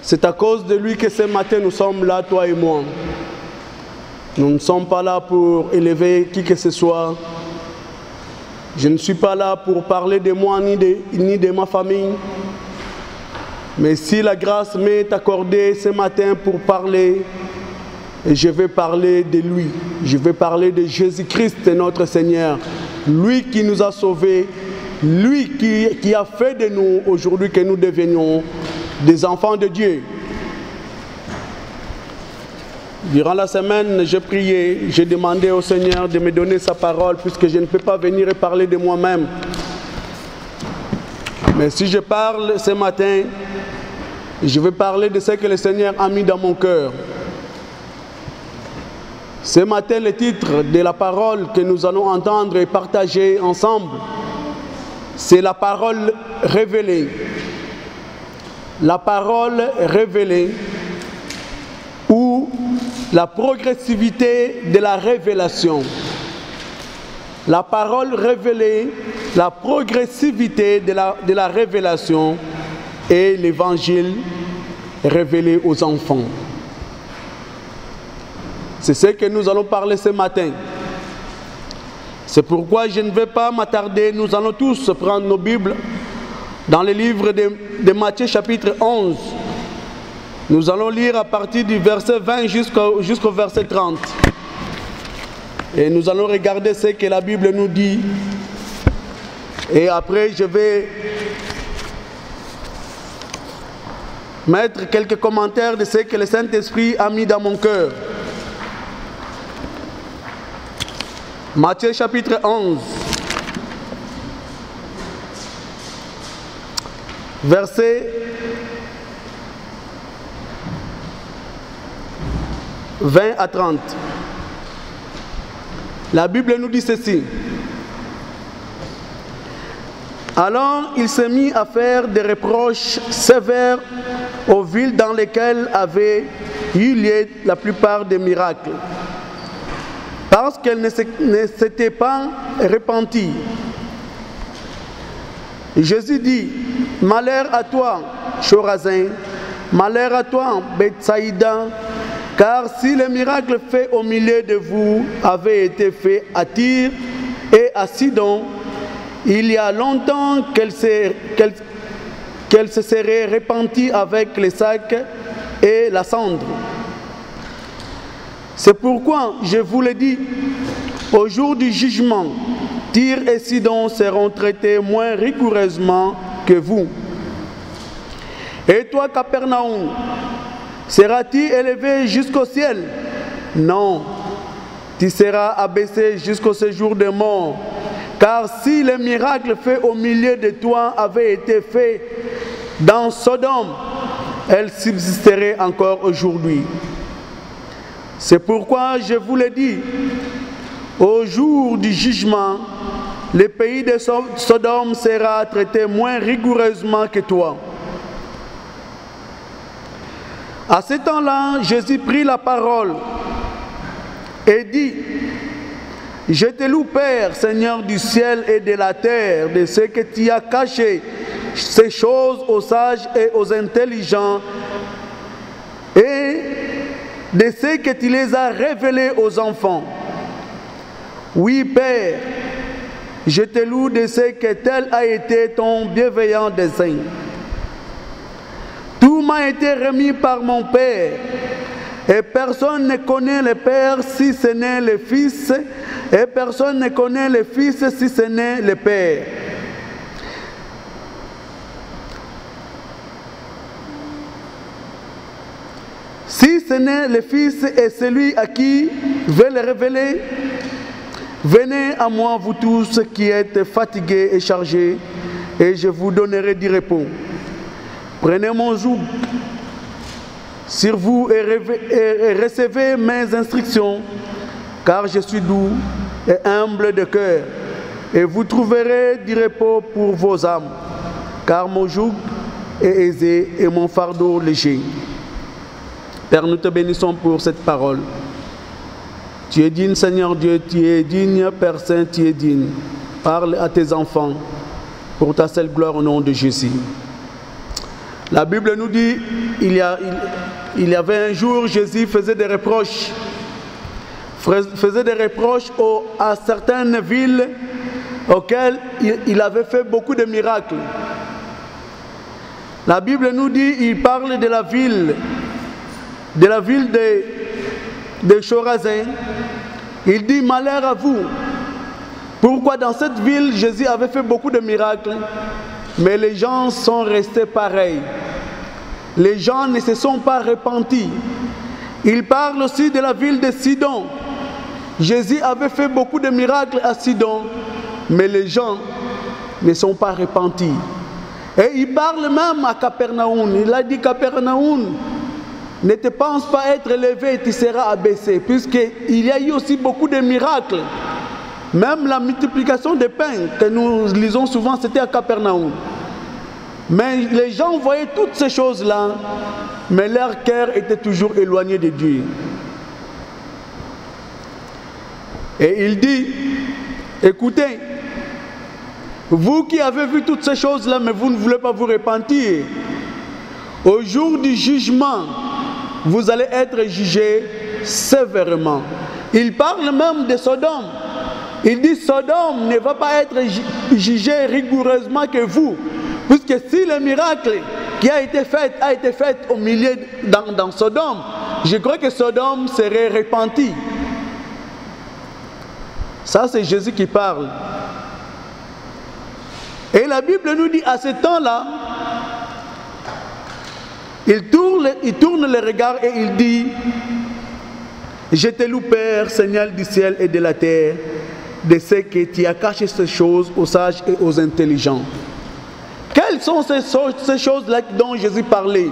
C'est à cause de lui que ce matin nous sommes là, toi et moi. Nous ne sommes pas là pour élever qui que ce soit. Je ne suis pas là pour parler de moi ni de ma famille. Mais si la grâce m'est accordée ce matin pour parler, et je vais parler de lui. Je vais parler de Jésus-Christ, notre Seigneur. Lui qui nous a sauvés, lui qui a fait de nous aujourd'hui que nous devenions des enfants de Dieu. Durant la semaine, j'ai prié, j'ai demandé au Seigneur de me donner sa parole puisque je ne peux pas venir et parler de moi-même. Mais si je parle ce matin, je vais parler de ce que le Seigneur a mis dans mon cœur. Ce matin, le titre de la parole que nous allons entendre et partager ensemble, c'est la parole révélée. La parole révélée ou la progressivité de la révélation. La parole révélée, la progressivité de la révélation et l'évangile révélé aux enfants. C'est ce que nous allons parler ce matin. C'est pourquoi je ne vais pas m'attarder. Nous allons tous prendre nos Bibles dans le livre de Matthieu chapitre 11. Nous allons lire à partir du verset 20 jusqu'au verset 30. Et nous allons regarder ce que la Bible nous dit. Et après, je vais mettre quelques commentaires de ce que le Saint-Esprit a mis dans mon cœur. Matthieu chapitre 11, verset 20 à 30. La Bible nous dit ceci. Alors il s'est mis à faire des reproches sévères aux villes dans lesquelles avaient eu lieu la plupart des miracles, parce qu'elles ne s'étaient pas repenties. Jésus dit, « Malheur à toi, Chorazin, malheur à toi, Bethsaïda, car si les miracles faits au milieu de vous avaient été faits à Tyr et à Sidon, il y a longtemps qu'elle se serait repentie avec les sacs et la cendre. C'est pourquoi je vous le dis, au jour du jugement, Tyr et Sidon seront traités moins rigoureusement que vous. Et toi, Capernaum, seras-tu élevé jusqu'au ciel? Non, tu seras abaissé jusqu'au séjour des morts. Car si les miracles faits au milieu de toi avaient été faits dans Sodome, elle subsisterait encore aujourd'hui. C'est pourquoi je vous le dis, au jour du jugement, le pays de Sodome sera traité moins rigoureusement que toi. À ce temps-là, Jésus prit la parole et dit, « Je te loue, Père, Seigneur du ciel et de la terre, de ce que tu as caché ces choses aux sages et aux intelligents, et de ce que tu les as révélées aux enfants. Oui, Père, je te loue de ce que tel a été ton bienveillant dessein. Tout m'a été remis par mon Père, et personne ne connaît le Père si ce n'est le Fils, et personne ne connaît le Fils si ce n'est le Père. Si ce n'est le Fils et celui à qui veut le révéler, venez à moi, vous tous qui êtes fatigués et chargés, et je vous donnerai du repos. Prenez mon joug sur vous et recevez mes instructions, car je suis doux et humble de cœur, et vous trouverez du repos pour vos âmes, car mon joug est aisé et mon fardeau léger. » Père, nous te bénissons pour cette parole. Tu es digne, Seigneur Dieu, tu es digne, Père Saint, tu es digne. Parle à tes enfants pour ta seule gloire au nom de Jésus. La Bible nous dit, il y avait un jour, Jésus faisait des reproches. À certaines villes auxquelles il avait fait beaucoup de miracles. La Bible nous dit, il parle de la ville de Chorazin. Il dit, malheur à vous. Pourquoi dans cette ville, Jésus avait fait beaucoup de miracles, mais les gens sont restés pareils. Les gens ne se sont pas repentis. Il parle aussi de la ville de Sidon. Jésus avait fait beaucoup de miracles à Sidon, mais les gens ne sont pas repentis. Et il parle même à Capernaum. Il a dit, Capernaum, ne te pense pas être élevé, tu seras abaissé, puisqu'il y a eu aussi beaucoup de miracles. Même la multiplication des pains que nous lisons souvent, c'était à Capernaum. Mais les gens voyaient toutes ces choses-là, mais leur cœur était toujours éloigné de Dieu. Et il dit, écoutez, vous qui avez vu toutes ces choses-là, mais vous ne voulez pas vous repentir, au jour du jugement, vous allez être jugés sévèrement. Il parle même de Sodome. Il dit, Sodome ne va pas être jugé rigoureusement que vous. Puisque si le miracle qui a été fait au milieu dans Sodome, je crois que Sodome serait repenti. Ça, c'est Jésus qui parle. Et la Bible nous dit, à ce temps-là, il tourne le regard et il dit, je te loue, Père, Seigneur du ciel et de la terre, de ce que tu as caché ces choses aux sages et aux intelligents. Quelles sont ces choses-là dont Jésus parlait?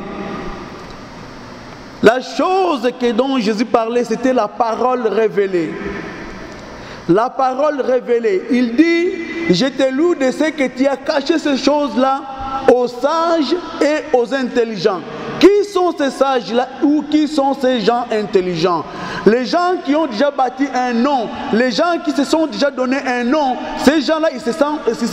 La chose dont Jésus parlait, c'était la parole révélée. La parole révélée. Il dit, je te loue de ce que tu as caché ces choses-là aux sages et aux intelligents. Qui sont ces sages-là ou qui sont ces gens intelligents? Les gens qui ont déjà bâti un nom, les gens qui se sont déjà donné un nom, ces gens-là, ils se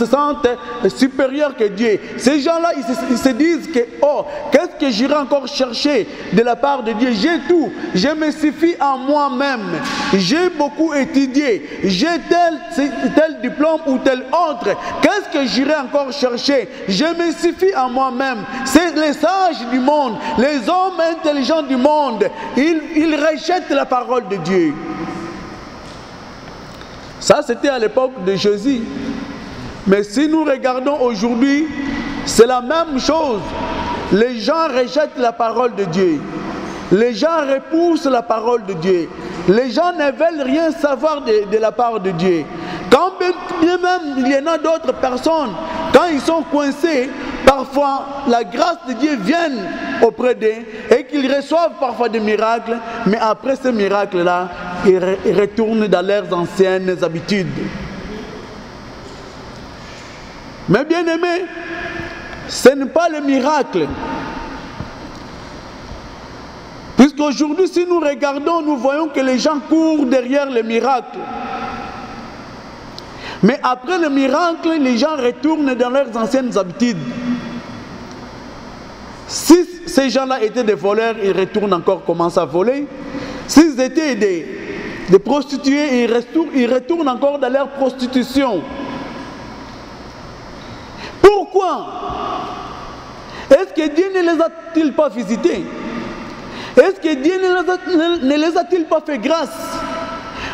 sentent supérieurs que Dieu. Ces gens-là, ils se disent que, oh, qu'est-ce que j'irai encore chercher de la part de Dieu? J'ai tout, je me suffis à moi-même, j'ai beaucoup étudié, j'ai tel diplôme ou tel autre. Qu'est-ce que j'irai encore chercher? Je me suffis à moi-même. C'est les sages du monde, les hommes intelligents du monde, ils rejettent la parole de Dieu. Ça, c'était à l'époque de Jésus. Mais si nous regardons aujourd'hui, c'est la même chose. Les gens rejettent la parole de Dieu. Les gens repoussent la parole de Dieu. Les gens ne veulent rien savoir de la part de Dieu. Quand bien même il y en a d'autres personnes, quand ils sont coincés, parfois la grâce de Dieu vient auprès d'eux et qu'ils reçoivent parfois des miracles, mais après ces miracles-là, ils retournent dans leurs anciennes habitudes. Mais bien aimés, ce n'est pas le miracle. Puisqu'aujourd'hui, si nous regardons, nous voyons que les gens courent derrière le miracle. Mais après le miracle, les gens retournent dans leurs anciennes habitudes. Si ces gens-là étaient des voleurs, ils retournent encore, commencent à voler. S'ils étaient des prostituées, ils retournent encore dans leur prostitution. Pourquoi? Est-ce que Dieu ne les a-t-il pas visités? Est-ce que Dieu ne les a-t-il pas fait grâce?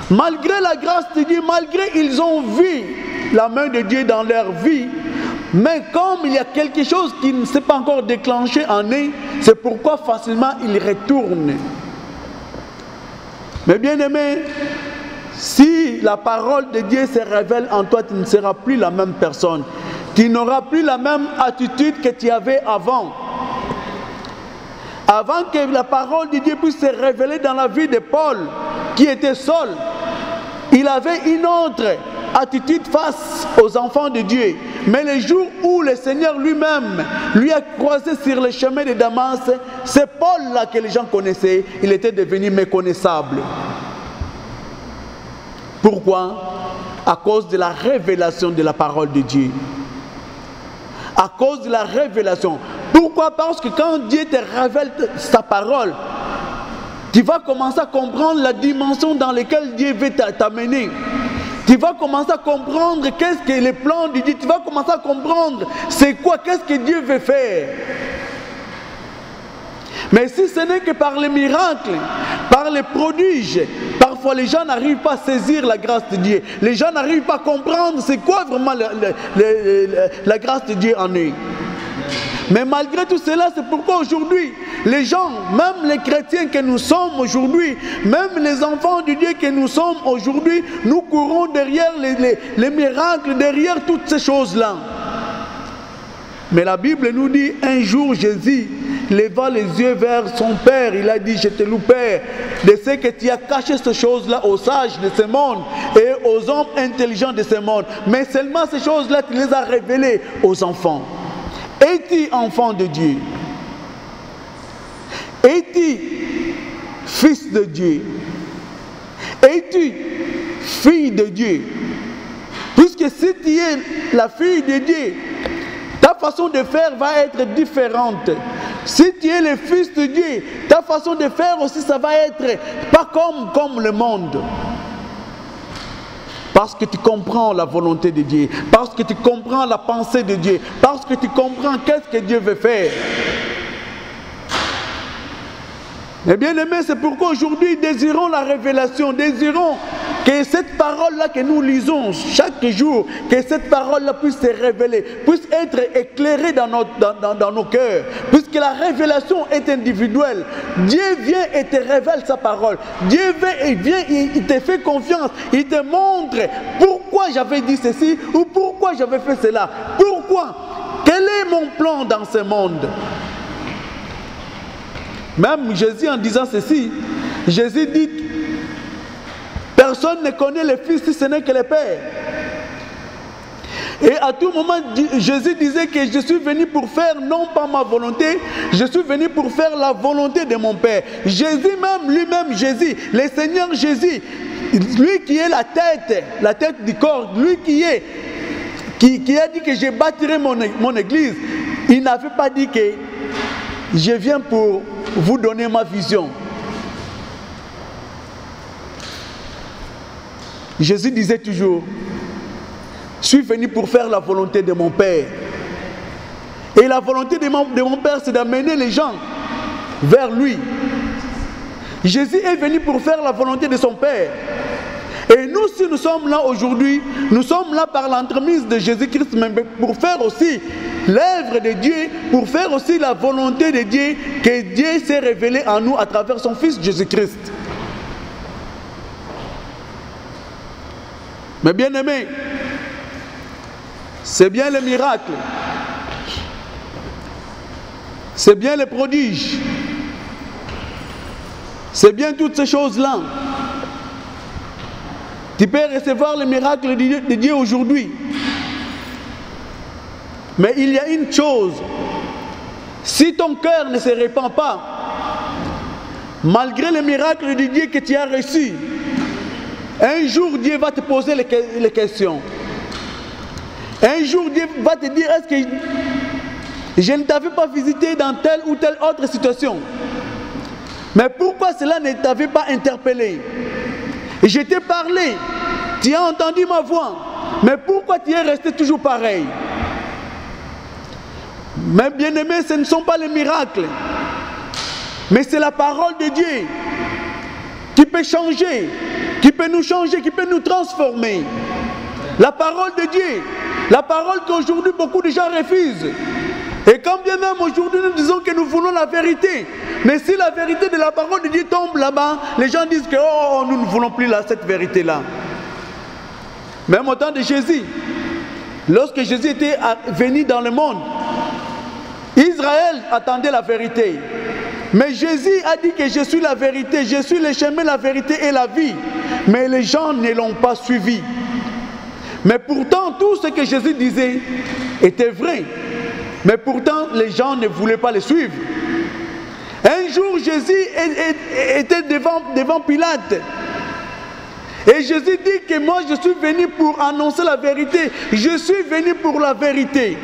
Malgré la grâce de Dieu, malgré ils ont vu la main de Dieu dans leur vie, mais comme il y a quelque chose qui ne s'est pas encore déclenché en eux, c'est pourquoi facilement ils retournent. Mais bien aimé, si la parole de Dieu se révèle en toi, tu ne seras plus la même personne. Tu n'auras plus la même attitude que tu avais avant. Avant que la parole de Dieu puisse se révéler dans la vie de Paul, qui était seul, il avait une autre attitude face aux enfants de Dieu. Mais le jour où le Seigneur lui-même lui a croisé sur le chemin de Damas, c'est Paul-là que les gens connaissaient, il était devenu méconnaissable. Pourquoi? À cause de la révélation de la parole de Dieu. À cause de la révélation. Pourquoi? Parce que quand Dieu te révèle sa parole, tu vas commencer à comprendre la dimension dans laquelle Dieu veut t'amener. Tu vas commencer à comprendre qu'est-ce que les plans de Dieu. Tu vas commencer à comprendre c'est quoi, qu'est-ce que Dieu veut faire. Mais si ce n'est que par les miracles, par les prodiges, parfois les gens n'arrivent pas à saisir la grâce de Dieu. Les gens n'arrivent pas à comprendre c'est quoi vraiment la grâce de Dieu en eux. Mais malgré tout cela, c'est pourquoi aujourd'hui, les gens, même les chrétiens que nous sommes aujourd'hui, même les enfants de Dieu que nous sommes aujourd'hui, nous courons derrière les miracles, derrière toutes ces choses-là. Mais la Bible nous dit, un jour Jésus leva les yeux vers son Père, il a dit, je te loue Père, de ce que tu as caché ces choses-là aux sages de ce monde et aux hommes intelligents de ce monde. Mais seulement ces choses-là, tu les as révélées aux enfants. Es-tu enfant de Dieu? Es-tu fils de Dieu? Es-tu fille de Dieu? Puisque si tu es la fille de Dieu, ta façon de faire va être différente. Si tu es le fils de Dieu, ta façon de faire aussi, ça va être pas comme le monde. Parce que tu comprends la volonté de Dieu, parce que tu comprends la pensée de Dieu, parce que tu comprends qu'est-ce que Dieu veut faire. Mais bien aimé, c'est pourquoi aujourd'hui désirons la révélation, désirons que cette parole-là que nous lisons chaque jour, que cette parole-là puisse se révéler, puisse être éclairée dans nos cœurs, puisque la révélation est individuelle. Dieu vient et te révèle sa parole. Dieu vient, il te fait confiance, il te montre pourquoi j'avais dit ceci ou pourquoi j'avais fait cela. Pourquoi? Quel est mon plan dans ce monde? Même Jésus en disant ceci, Jésus dit, personne ne connaît le Fils si ce n'est que le Père. Et à tout moment, Jésus disait que je suis venu pour faire non pas ma volonté, je suis venu pour faire la volonté de mon Père. Jésus même, lui-même Jésus, le Seigneur Jésus, lui qui est la tête du corps, lui qui a dit que je bâtirai mon église, il n'avait pas dit que je viens pour vous donner ma vision. Jésus disait toujours, je suis venu pour faire la volonté de mon Père. Et la volonté de mon Père, c'est d'amener les gens vers lui. Jésus est venu pour faire la volonté de son Père. Et nous, si nous sommes là aujourd'hui, nous sommes là par l'entremise de Jésus-Christ, mais pour faire aussi l'œuvre de Dieu, pour faire aussi la volonté de Dieu, que Dieu s'est révélé en nous à travers son Fils Jésus-Christ. Mais bien aimé, c'est bien le miracle, c'est bien le prodige, c'est bien toutes ces choses-là. Tu peux recevoir le miracle de Dieu aujourd'hui. Mais il y a une chose, si ton cœur ne se répand pas, malgré le miracle de Dieu que tu as reçu, un jour Dieu va te poser les questions. Un jour Dieu va te dire, est-ce que je ne t'avais pas visité dans telle ou telle autre situation? Mais pourquoi cela ne t'avait pas interpellé? Je t'ai parlé, tu as entendu ma voix, mais pourquoi tu es resté toujours pareil? Mais bien aimé, ce ne sont pas les miracles, mais c'est la parole de Dieu qui peut changer, qui peut nous changer, qui peut nous transformer. La parole de Dieu, la parole qu'aujourd'hui beaucoup de gens refusent. Et quand bien même aujourd'hui nous disons que nous voulons la vérité, mais si la vérité de la parole de Dieu tombe là-bas, les gens disent que oh, nous ne voulons plus cette vérité-là. Même au temps de Jésus, lorsque Jésus était venu dans le monde, Israël attendait la vérité. Mais Jésus a dit que je suis la vérité, je suis le chemin, la vérité et la vie. Mais les gens ne l'ont pas suivi. Mais pourtant, tout ce que Jésus disait était vrai. Mais pourtant, les gens ne voulaient pas le suivre. Un jour, Jésus était devant Pilate. Et Jésus dit que moi, je suis venu pour annoncer la vérité. Je suis venu pour la vérité.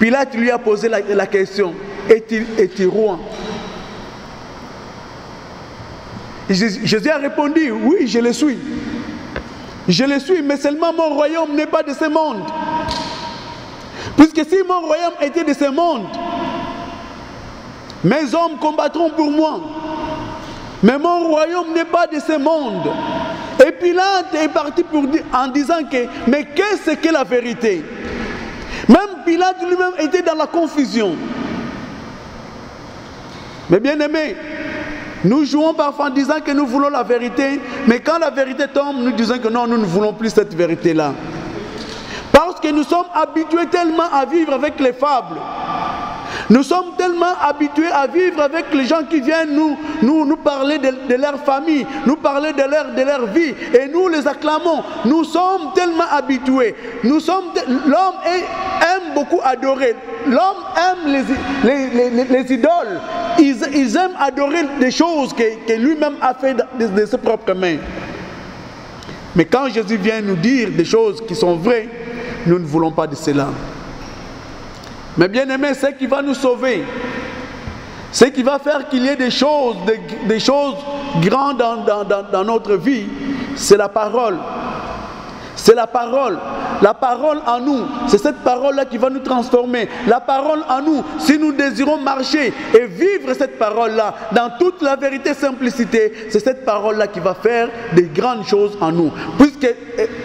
Pilate lui a posé la question, es-tu roi? Jésus a répondu, oui, je le suis. Je le suis, mais seulement mon royaume n'est pas de ce monde. Puisque si mon royaume était de ce monde, mes hommes combattront pour moi. Mais mon royaume n'est pas de ce monde. Et Pilate est parti en disant que, mais qu'est-ce que la vérité? Même Pilate lui-même était dans la confusion. Mais bien aimés, nous jouons parfois en disant que nous voulons la vérité, mais quand la vérité tombe, nous disons que non, nous ne voulons plus cette vérité-là. Parce que nous sommes habitués tellement à vivre avec les fables. Nous sommes tellement habitués à vivre avec les gens qui viennent nous parler de leur famille, nous parler de leur vie, et nous les acclamons. Nous sommes tellement habitués. L'homme aime beaucoup adorer. L'homme aime les idoles. Ils aiment adorer des choses que lui-même a fait de ses propres mains. Mais quand Jésus vient nous dire des choses qui sont vraies, nous ne voulons pas de cela. Mais bien aimé, ce qui va nous sauver, ce qui va faire qu'il y ait des choses grandes dans notre vie, c'est la parole. C'est la parole. La parole en nous, c'est cette parole-là qui va nous transformer. La parole en nous, si nous désirons marcher et vivre cette parole-là dans toute la vérité et simplicité, c'est cette parole-là qui va faire des grandes choses en nous.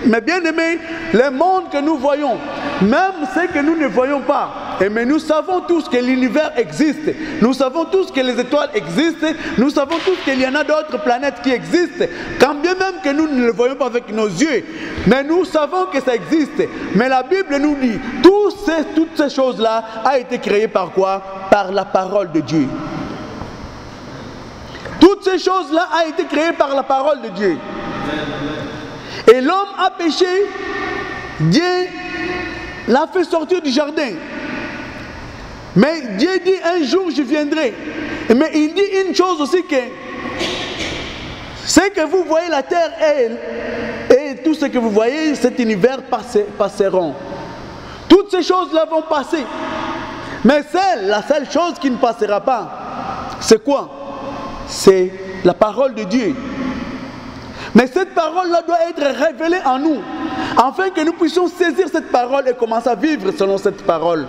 Mais bien aimés, le monde que nous voyons, même ce que nous ne voyons pas, mais nous savons tous que l'univers existe. Nous savons tous que les étoiles existent. Nous savons tous qu'il y en a d'autres planètes qui existent. Quand bien même que nous ne le voyons pas avec nos yeux, mais nous savons que ça existe. Mais la Bible nous dit, toutes ces choses-là ont été créées par quoi? Par la parole de Dieu. Toutes ces choses-là ont été créées par la parole de Dieu. Et l'homme a péché, Dieu l'a fait sortir du jardin. Mais Dieu dit, un jour je viendrai. Mais il dit une chose aussi, que ce que vous voyez, la terre et tout ce que vous voyez, cet univers passeront. Toutes ces choses-là vont passer. Mais la seule chose qui ne passera pas, c'est quoi? C'est la parole de Dieu. Mais cette parole-là doit être révélée en nous, afin que nous puissions saisir cette parole et commencer à vivre selon cette parole.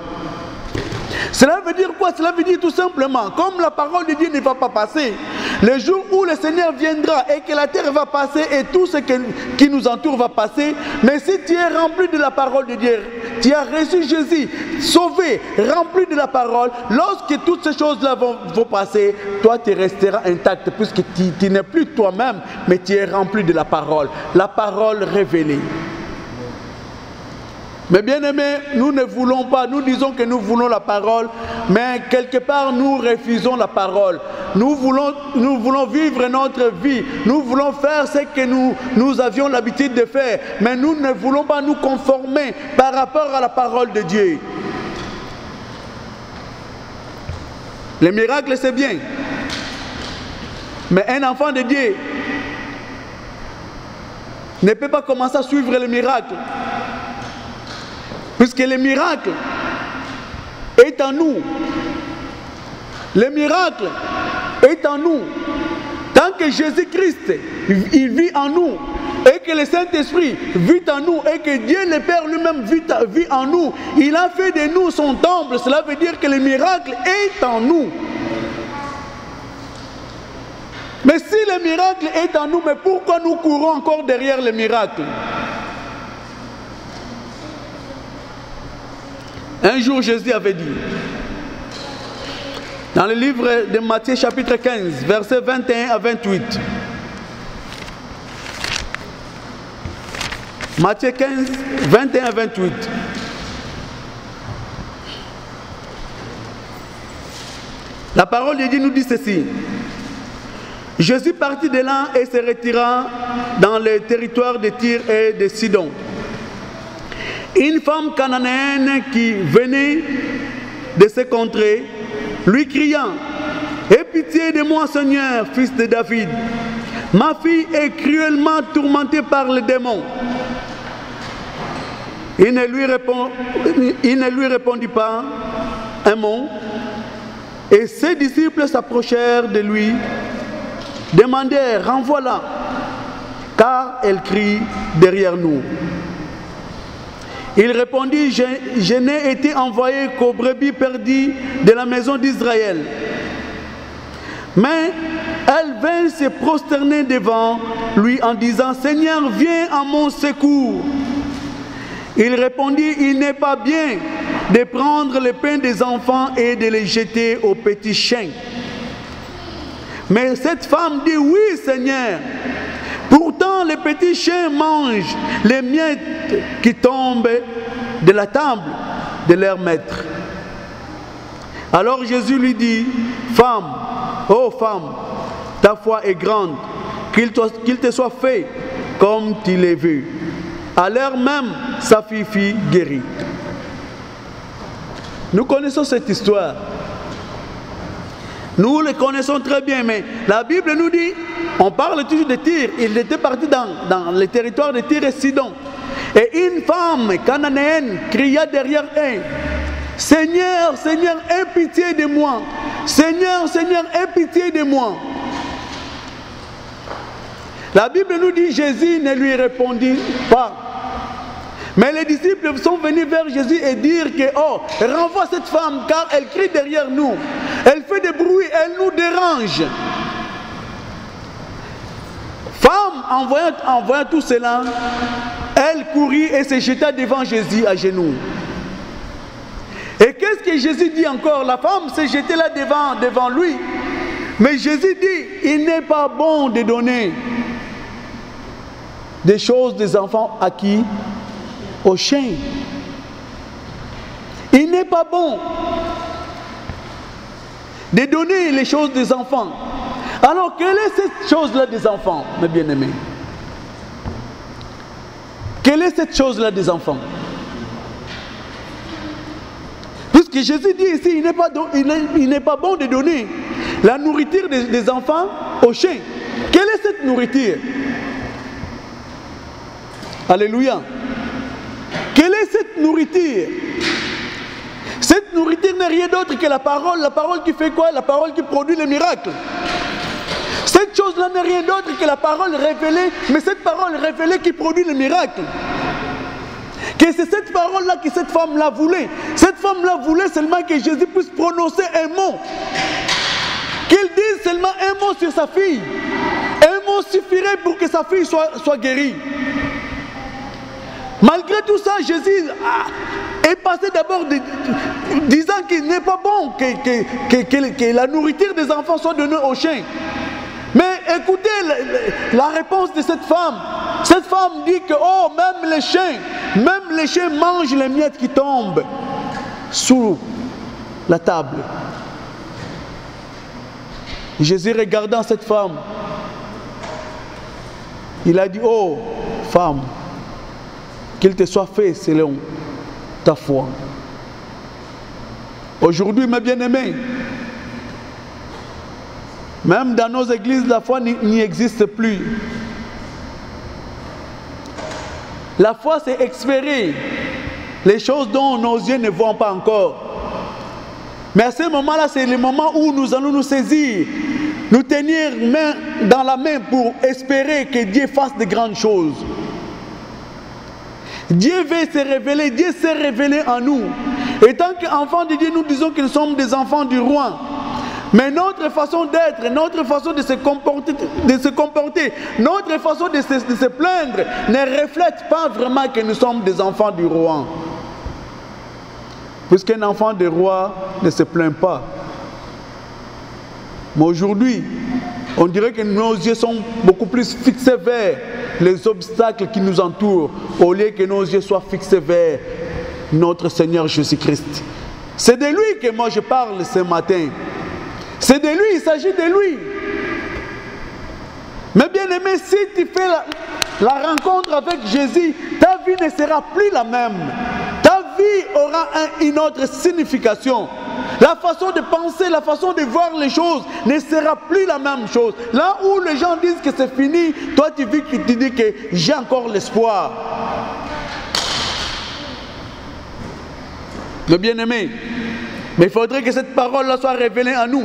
Cela veut dire quoi? Cela veut dire tout simplement, comme la parole de Dieu ne va pas passer, le jour où le Seigneur viendra et que la terre va passer et tout ce qui nous entoure va passer, mais si tu es rempli de la parole de Dieu, tu as reçu Jésus, sauvé, rempli de la parole, lorsque toutes ces choses-là vont passer, toi tu resteras intact, puisque tu n'es plus toi-même, mais tu es rempli de la parole révélée. Mais bien aimés, nous ne voulons pas, nous disons que nous voulons la parole, mais quelque part nous refusons la parole. Nous voulons vivre notre vie, nous voulons faire ce que nous avions l'habitude de faire, mais nous ne voulons pas nous conformer par rapport à la parole de Dieu. Les miracles c'est bien, mais un enfant de Dieu ne peut pas commencer à suivre les miracles. Puisque le miracle est en nous. Le miracle est en nous. Tant que Jésus-Christ, il vit en nous, et que le Saint-Esprit vit en nous, et que Dieu le Père lui-même vit en nous, il a fait de nous son temple. Cela veut dire que le miracle est en nous. Mais si le miracle est en nous, mais pourquoi nous courons encore derrière le miracle? Un jour, Jésus avait dit, dans le livre de Matthieu chapitre 15, versets 21 à 28. Matthieu 15, 21 à 28. La parole de Dieu nous dit ceci. Jésus partit de là et se retira dans le territoire de Tyr et de Sidon. Une femme cananéenne qui venait de ces contrées, lui criant, « Aie pitié de moi, Seigneur, fils de David. Ma fille est cruellement tourmentée par le démon. » Il ne lui répondit pas un mot. Et ses disciples s'approchèrent de lui, demandèrent, renvoie-la, car elle crie derrière nous. Il répondit, je n'ai été envoyé qu'aux brebis perdues de la maison d'Israël. Mais elle vint se prosterner devant lui en disant, Seigneur, viens à mon secours. Il répondit, il n'est pas bien de prendre le pain des enfants et de les jeter aux petits chiens. Mais cette femme dit, oui Seigneur, pourtant les petits chiens mangent les miettes qui tombent de la table de leur maître. Alors Jésus lui dit, femme, ô femme, ta foi est grande, qu'il te soit fait comme tu l'as vu. À l'heure même, sa fille fut guérie. Nous connaissons cette histoire. Nous le connaissons très bien, mais la Bible nous dit, on parle toujours de Tyr. Il était parti dans le territoire de Tyr et Sidon. Et une femme cananéenne cria derrière elle, Seigneur, Seigneur, aie pitié de moi. Seigneur, Seigneur, aie pitié de moi. La Bible nous dit, Jésus ne lui répondit pas. Mais les disciples sont venus vers Jésus et dire que, oh, renvoie cette femme car elle crie derrière nous. Elle fait des bruits, elle nous dérange. Femme, en voyant tout cela, elle courut et se jeta devant Jésus à genoux. Et qu'est-ce que Jésus dit encore? La femme s'est jetée là devant lui. Mais Jésus dit, il n'est pas bon de donner des choses des enfants à qui? Aux chiens. Il n'est pas bon de donner les choses des enfants. Alors, quelle est cette chose-là des enfants, mes bien-aimés? Quelle est cette chose-là des enfants? Puisque Jésus dit ici, il n'est pas bon de donner la nourriture des enfants aux chiens. Quelle est cette nourriture? Alléluia. Quelle est cette nourriture? Cette nourriture n'est rien d'autre que la parole. La parole qui fait quoi? La parole qui produit les miracles. Cette chose-là n'est rien d'autre que la parole révélée, mais cette parole révélée qui produit les miracles. Que c'est cette parole-là que cette femme-là voulait. Cette femme-là voulait seulement que Jésus puisse prononcer un mot. Qu'il dise seulement un mot sur sa fille. Un mot suffirait pour que sa fille soit guérie. Malgré tout ça, Jésus est passé d'abord disant qu'il n'est pas bon que la nourriture des enfants soit donnée aux chiens. Mais écoutez la réponse de cette femme. Cette femme dit que, oh, même les chiens mangent les miettes qui tombent sous la table. Jésus regardant cette femme, il a dit, oh, femme, qu'il te soit fait selon ta foi. Aujourd'hui, mes bien-aimés, même dans nos églises, la foi n'y existe plus. La foi, c'est espérer les choses dont nos yeux ne voient pas encore. Mais à ce moment-là, c'est le moment où nous allons nous saisir, nous tenir main dans la main pour espérer que Dieu fasse de grandes choses. Dieu veut se révéler, Dieu s'est révélé en nous. Et tant qu'enfants de Dieu, nous disons que nous sommes des enfants du roi. Mais notre façon d'être, notre façon de se comporter, notre façon de se plaindre ne reflète pas vraiment que nous sommes des enfants du roi. Puisqu'un enfant du roi ne se plaint pas. Mais aujourd'hui, on dirait que nos yeux sont beaucoup plus fixés vers les obstacles qui nous entourent, au lieu que nos yeux soient fixés vers notre Seigneur Jésus-Christ. C'est de lui que moi je parle ce matin. C'est de lui, il s'agit de lui. Mais bien aimé, si tu fais la rencontre avec Jésus, ta vie ne sera plus la même. Ta vie aura une autre signification. La façon de penser, la façon de voir les choses ne sera plus la même chose. Là où les gens disent que c'est fini, toi tu dis que j'ai encore l'espoir. Le bien-aimé. Mais il faudrait que cette parole-là soit révélée à nous.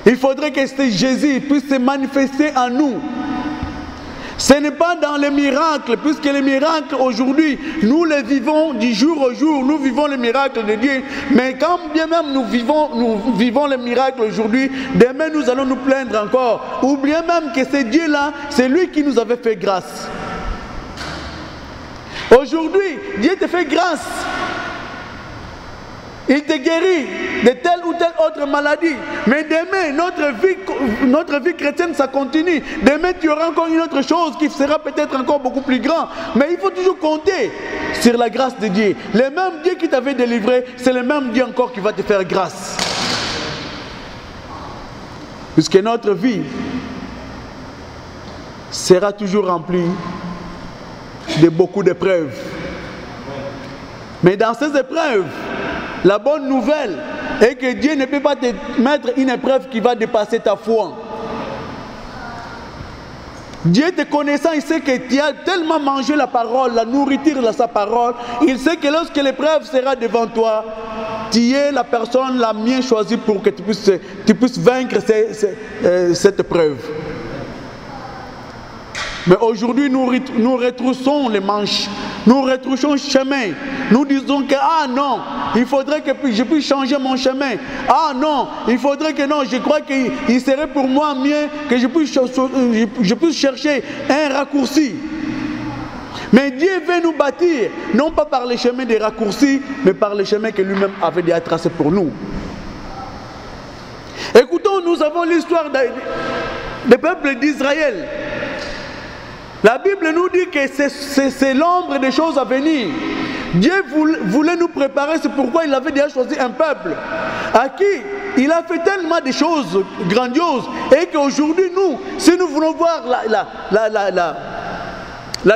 Il faudrait que Jésus puisse se manifester en nous. Ce n'est pas dans les miracles, puisque les miracles aujourd'hui, nous les vivons du jour au jour, nous vivons les miracles de Dieu. Mais quand bien même nous vivons les miracles aujourd'hui, demain nous allons nous plaindre encore. Ou bien même que c'est Dieu-là, c'est lui qui nous avait fait grâce. Aujourd'hui, Dieu te fait grâce. Il te guérit de telle ou telle autre maladie. Mais demain, notre vie chrétienne, ça continue. Demain, tu auras encore une autre chose qui sera peut-être encore beaucoup plus grande. Mais il faut toujours compter sur la grâce de Dieu. Le même Dieu qui t'avait délivré, c'est le même Dieu encore qui va te faire grâce. Puisque notre vie sera toujours remplie de beaucoup d'épreuves. Mais dans ces épreuves, la bonne nouvelle est que Dieu ne peut pas te mettre une épreuve qui va dépasser ta foi. Dieu te connaissant, il sait que tu as tellement mangé la parole, la nourriture de sa parole. Il sait que lorsque l'épreuve sera devant toi, tu es la personne la mieux choisie pour que tu puisses vaincre cette épreuve. Mais aujourd'hui, nous retroussons les manches, nous retroussons le chemin. Nous disons que, ah non, il faudrait que je puisse changer mon chemin. Ah non, il faudrait que non, je crois qu'il serait pour moi mieux que je puisse chercher un raccourci. Mais Dieu veut nous bâtir, non pas par les chemins des raccourcis, mais par les chemins que lui-même avait déjà tracés pour nous. Écoutons, nous avons l'histoire des peuples d'Israël. La Bible nous dit que c'est l'ombre des choses à venir. Dieu voulait nous préparer, c'est pourquoi il avait déjà choisi un peuple à qui il a fait tellement de choses grandioses et qu'aujourd'hui nous, si nous voulons voir la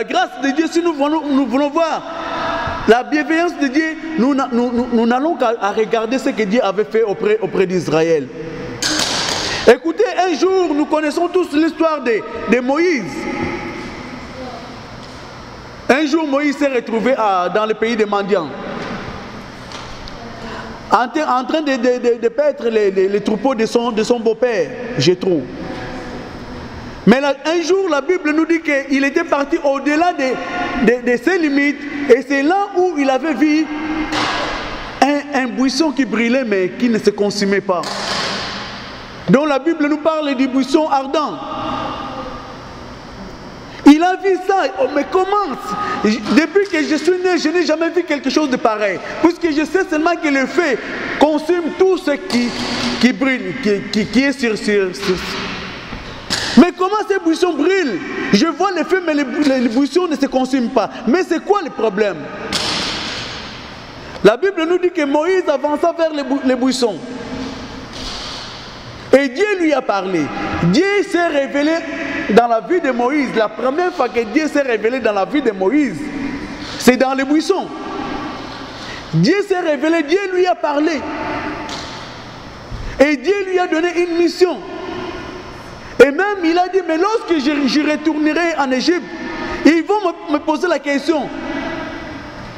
grâce de Dieu, si nous voulons voir la bienveillance de Dieu, nous n'allons qu'à regarder ce que Dieu avait fait auprès d'Israël. Écoutez, un jour, nous connaissons tous l'histoire de Moïse. Un jour, Moïse s'est retrouvé dans le pays des mendiants, en train de paître les troupeaux de son beau-père, Jéthro. Mais là, un jour, la Bible nous dit qu'il était parti au-delà de ses limites, et c'est là où il avait vu un buisson qui brûlait, mais qui ne se consumait pas. Donc la Bible nous parle du buisson ardent. Il a vu ça, mais comment? Depuis que je suis né, je n'ai jamais vu quelque chose de pareil. Puisque je sais seulement que le feu consume tout ce qui brûle, qui est sur. Mais comment ces buissons brûlent? Je vois le feu, mais les buissons ne se consument pas. Mais c'est quoi le problème? La Bible nous dit que Moïse avança vers les buissons. Et Dieu lui a parlé. Dieu s'est révélé dans la vie de Moïse. La première fois que Dieu s'est révélé dans la vie de Moïse, c'est dans les buissons. Dieu s'est révélé, Dieu lui a parlé. Et Dieu lui a donné une mission. Et même il a dit, mais lorsque je retournerai en Égypte, ils vont me poser la question,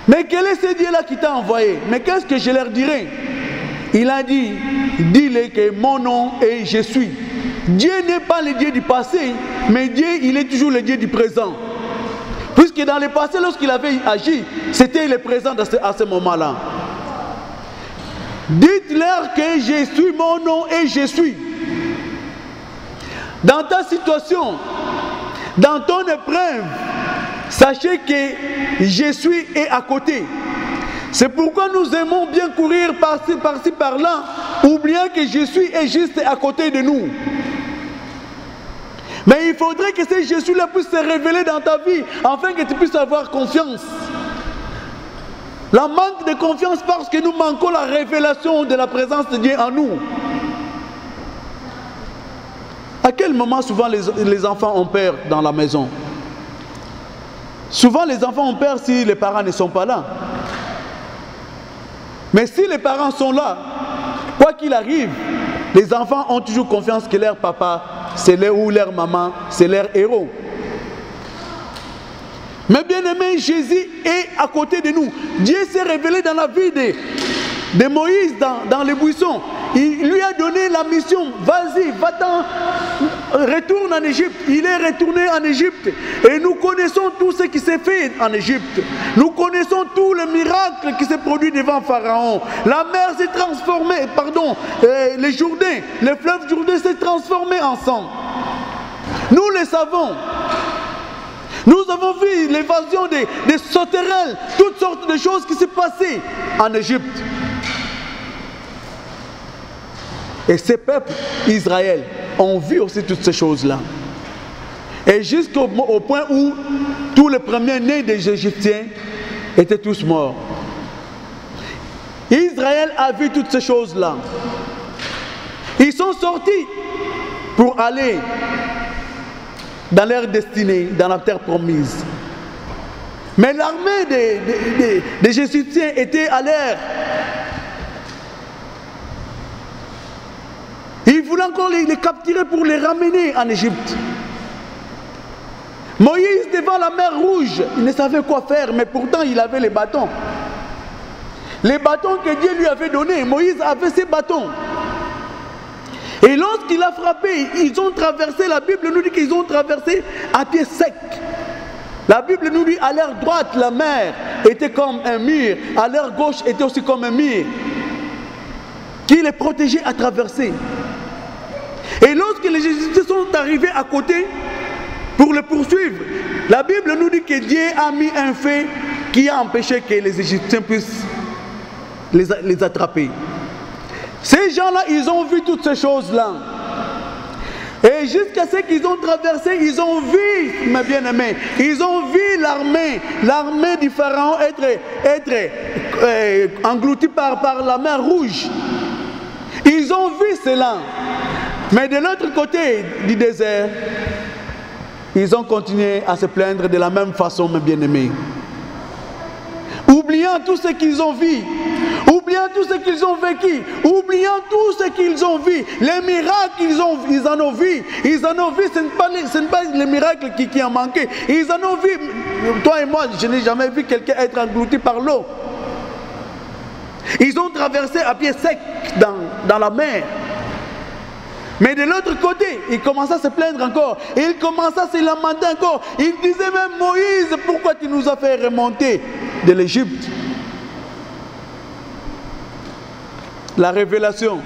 mais quel est ce Dieu-là qui t'a envoyé? Mais qu'est-ce que je leur dirai? Il a dit, dis-le que mon nom est je suis. Dieu n'est pas le Dieu du passé, mais Dieu, il est toujours le Dieu du présent. Puisque dans le passé, lorsqu'il avait agi, c'était le présent à ce moment-là. Dites-leur que je suis, mon nom et je suis. Dans ta situation, dans ton épreuve, sachez que je suis est à côté. C'est pourquoi nous aimons bien courir par-ci, par-là, oubliant que je suis est juste à côté de nous. Mais il faudrait que ce Jésus-là puisse se révéler dans ta vie, afin que tu puisses avoir confiance. La manque de confiance parce que nous manquons la révélation de la présence de Dieu en nous. À quel moment souvent les enfants ont peur dans la maison? Souvent les enfants ont peur si les parents ne sont pas là. Mais si les parents sont là, quoi qu'il arrive, les enfants ont toujours confiance que leur papa, ou leur maman, c'est leur héros. Mais bien aimé, Jésus est à côté de nous. Dieu s'est révélé dans la vie de Moïse dans les buissons. Il lui a donné la mission, vas-y, va-t'en, retourne en Égypte. Il est retourné en Égypte. Et nous connaissons tout ce qui s'est fait en Égypte. Nous connaissons tous les miracles qui s'est produit devant Pharaon. La mer s'est transformée, le Jourdain, le fleuve Jourdain s'est transformé en sang. Nous le savons. Nous avons vu l'évasion des sauterelles, toutes sortes de choses qui s'est passées en Égypte. Et ces peuples, Israël, ont vu aussi toutes ces choses-là. Et jusqu'au point où tous les premiers-nés des Égyptiens étaient tous morts. Israël a vu toutes ces choses-là. Ils sont sortis pour aller dans leur destinée, dans la terre promise. Mais l'armée des Égyptiens était à l'air. Ils voulaient encore les capturer pour les ramener en Égypte. Moïse, devant la mer Rouge, il ne savait quoi faire, mais pourtant il avait les bâtons. Les bâtons que Dieu lui avait donnés, Moïse avait ces bâtons. Et lorsqu'il a frappé, ils ont traversé, la Bible nous dit qu'ils ont traversé à pied sec. La Bible nous dit à l'air droite, la mer était comme un mur, à l'air gauche était aussi comme un mur, qui les protégeait à traverser. Et lorsque les Égyptiens sont arrivés à côté pour le poursuivre, la Bible nous dit que Dieu a mis un fait qui a empêché que les Égyptiens puissent les attraper. Ces gens-là, ils ont vu toutes ces choses-là. Et jusqu'à ce qu'ils ont traversé, ils ont vu, mes bien-aimés, ils ont vu l'armée du Pharaon être engloutie par la mer Rouge. Ils ont vu cela. Mais de l'autre côté du désert, ils ont continué à se plaindre de la même façon, mes bien-aimés. Oubliant tout ce qu'ils ont vu, oubliant tout ce qu'ils ont vécu, oubliant tout ce qu'ils ont vu, les miracles ils en ont vu, ce n'est pas les miracles qui ont manqué, ils en ont vu. Toi et moi, je n'ai jamais vu quelqu'un être englouti par l'eau. Ils ont traversé à pied sec dans la mer. Mais de l'autre côté, ils commençaient à se plaindre encore. Ils commençaient à se lamenter encore. Ils disaient même, Moïse, pourquoi tu nous as fait remonter de l'Égypte? La révélation.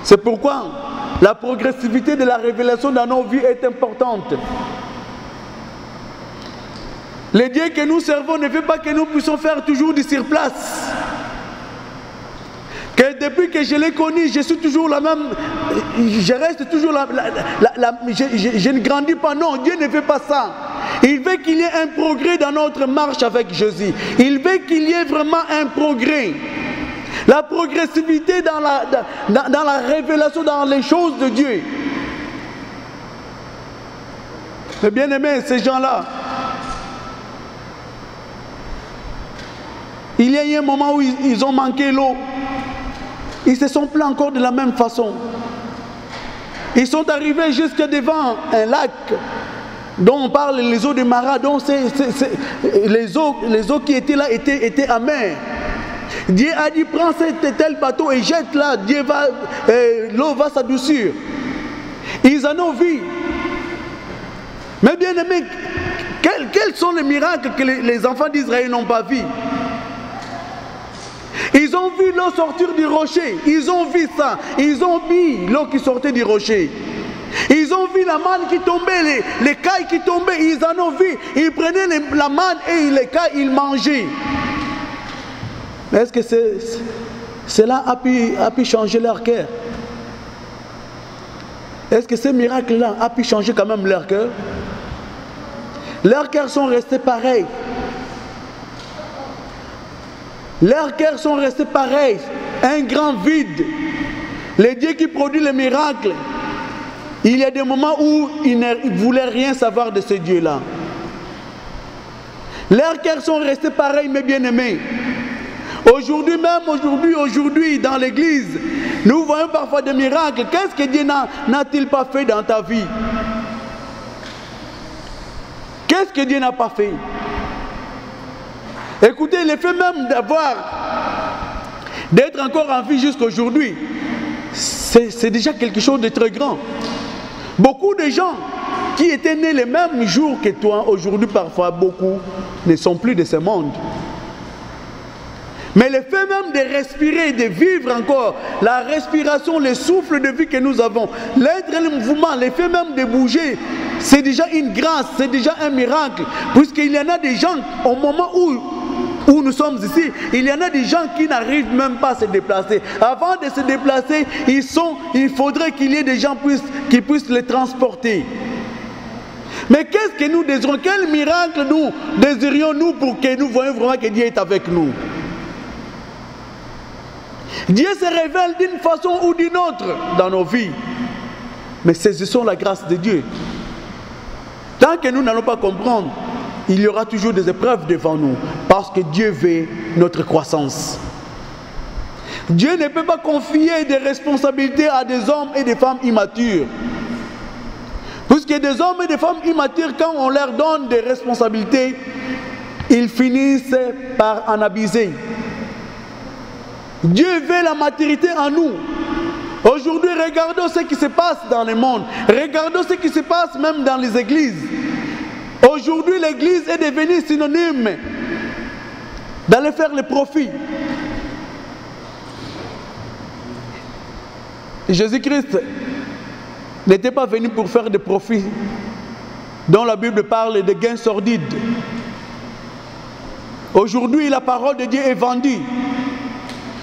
C'est pourquoi la progressivité de la révélation dans nos vies est importante. Le Dieu que nous servons ne veut pas que nous puissions faire toujours du surplace. Que depuis que je l'ai connu, je suis toujours la même, je reste toujours je ne grandis pas. Non, Dieu ne veut pas ça. Il veut qu'il y ait un progrès dans notre marche avec Jésus. Il veut qu'il y ait vraiment un progrès. La progressivité dans la révélation, dans les choses de Dieu. Mais bien aimé, ces gens-là, il y a eu un moment où ils ont manqué l'eau. Ils se sont plaints encore de la même façon. Ils sont arrivés jusque devant un lac dont on parle, les eaux de Mara, dont les eaux qui étaient là étaient amères. Dieu a dit, prends tel bateau et jette là, l'eau va s'adoucir. Ils en ont vu. Mais bien aimé, quels sont les miracles que les enfants d'Israël n'ont pas vus? Ils ont vu l'eau sortir du rocher. Ils ont vu ça. Ils ont vu l'eau qui sortait du rocher. Ils ont vu la manne qui tombait, les cailles qui tombaient. Ils en ont vu. Ils prenaient la manne et les cailles, ils mangeaient. Mais est-ce que cela a pu changer leur cœur? Est-ce que ces miracles-là a pu changer quand même leur cœur? Leurs cœurs sont restés pareils. Leurs cœurs sont restés pareils, un grand vide. Le Dieu qui produit les miracles, il y a des moments où ils ne voulaient rien savoir de ce Dieu-là. Leurs cœurs sont restés pareils, mes bien-aimés. Aujourd'hui même, dans l'église, nous voyons parfois des miracles. Qu'est-ce que Dieu n'a-t-il pas fait dans ta vie? Qu'est-ce que Dieu n'a pas fait? Écoutez, le fait même d'être encore en vie jusqu'à aujourd'hui, c'est déjà quelque chose de très grand. Beaucoup de gens qui étaient nés les mêmes jours que toi, aujourd'hui parfois beaucoup ne sont plus de ce monde. Mais le fait même de respirer, de vivre encore, la respiration, le souffle de vie que nous avons, l'être et le mouvement, le fait même de bouger, c'est déjà une grâce, c'est déjà un miracle. Puisqu'il y en a des gens, au moment où nous sommes ici, il y en a des gens qui n'arrivent même pas à se déplacer. Avant de se déplacer, il faudrait qu'il y ait des gens qui puissent les transporter. Mais qu'est-ce que nous désirons? Quel miracle nous désirions-nous pour que nous voyions vraiment que Dieu est avec nous? Dieu se révèle d'une façon ou d'une autre dans nos vies. Mais saisissons la grâce de Dieu. Tant que nous n'allons pas comprendre, il y aura toujours des épreuves devant nous. Parce que Dieu veut notre croissance. Dieu ne peut pas confier des responsabilités à des hommes et des femmes immatures. Puisque des hommes et des femmes immatures, quand on leur donne des responsabilités, ils finissent par en abuser. Dieu veut la maturité en nous. Aujourd'hui, regardons ce qui se passe dans le monde. Regardons ce qui se passe même dans les églises. Aujourd'hui, l'église est devenue synonyme d'aller faire le profit. Jésus-Christ n'était pas venu pour faire des profits dont la Bible parle de gains sordides. Aujourd'hui, la parole de Dieu est vendue.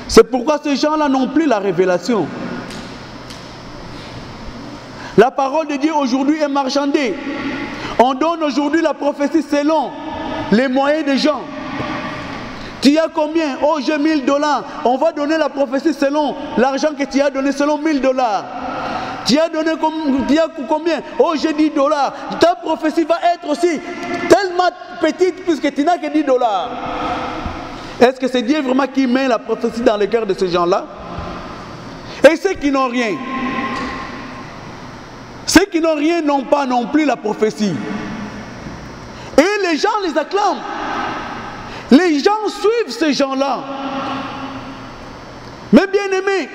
C'est pourquoi ces gens-là n'ont plus la révélation. La parole de Dieu aujourd'hui est marchandée. On donne aujourd'hui la prophétie selon les moyens des gens. Tu as combien? Oh, j'ai 1000 $. On va donner la prophétie selon l'argent que tu as donné, selon 1000 $. Tu as donné combien? Oh, j'ai 10 $. Ta prophétie va être aussi tellement petite puisque tu n'as que 10 $. Est-ce que c'est Dieu vraiment qui met la prophétie dans le cœur de ces gens-là? Et ceux qui n'ont rien, n'ont pas non plus la prophétie. Et les gens les acclament. Les gens suivent ces gens-là. Mais bien aimés,